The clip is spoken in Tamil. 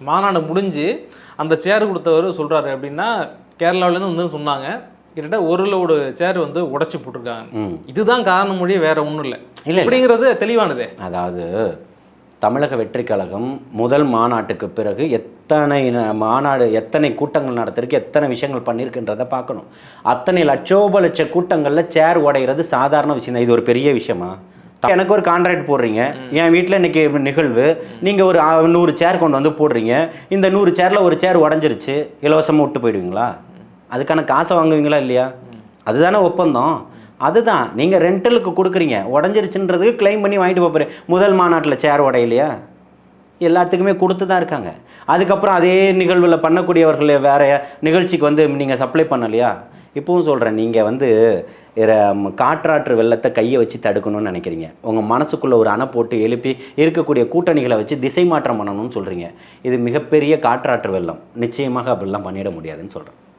மாநாடு முடிஞ்சு அந்த சேர் கொடுத்தவர் சொல்கிறாரு அப்படின்னா கேரளாவிலேருந்து வந்து சொன்னாங்க கிட்டத்தட்ட ஒரு லோடு சேர் வந்து உடச்சி போட்டிருக்காங்க. இதுதான் காரணம் மொழி வேற ஒன்றும் இல்லை அப்படிங்கிறது தெளிவானதே. அதாவது தமிழக வெற்றி கழகம் முதல் மாநாட்டுக்கு பிறகு எத்தனை மாநாடு எத்தனை கூட்டங்கள் நடத்துறதுக்கு எத்தனை விஷயங்கள் பண்ணியிருக்குன்றதை பார்க்கணும். அத்தனை லட்சோப லட்ச கூட்டங்களில் சேர் உடைகிறது சாதாரண விஷயம் தான். இது ஒரு பெரிய விஷயமா? எனக்கு ஒரு கான்ட்ராக்ட் போடுறீங்க, என் வீட்டில் இன்றைக்கி நிகழ்வு, நீங்கள் ஒரு 100 சேர் கொண்டு வந்து போடுறீங்க, இந்த 100 சேரில் ஒரு சேர் உடஞ்சிருச்சு, இலவசமாக விட்டு போயிடுவீங்களா? அதுக்கான காசை வாங்குவீங்களா இல்லையா? அதுதானே ஒப்பந்தம். அதுதான் நீங்கள் ரெண்டலுக்கு கொடுக்குறீங்க, உடஞ்சிருச்சுன்றதுக்கு கிளைம் பண்ணி வாங்கிட்டு போகிறேன். முதல் மாநாட்டில் சேர் உடையிலையா? எல்லாத்துக்குமே கொடுத்து தான் இருக்காங்க. அதுக்கப்புறம் அதே நிகழ்வில் பண்ணக்கூடியவர்கள் வேறு நிகழ்ச்சிக்கு வந்து நீங்கள் சப்ளை பண்ணலையா? இப்போவும் சொல்கிறேன், நீங்கள் வந்து காற்றாற்று வெள்ளத்தை கையை வச்சு தடுக்கணும்னு நினைக்கிறீங்க. உங்கள் மனசுக்குள்ளே ஒரு அணை போட்டு எழுப்பி இருக்கக்கூடிய கூட்டணிகளை வச்சு திசை மாற்றம் பண்ணணும்னு சொல்கிறீங்க. இது மிகப்பெரிய காற்றாற்று வெள்ளம். நிச்சயமாக அப்படிலாம் பண்ணிட முடியாதுன்னு சொல்கிறேன்.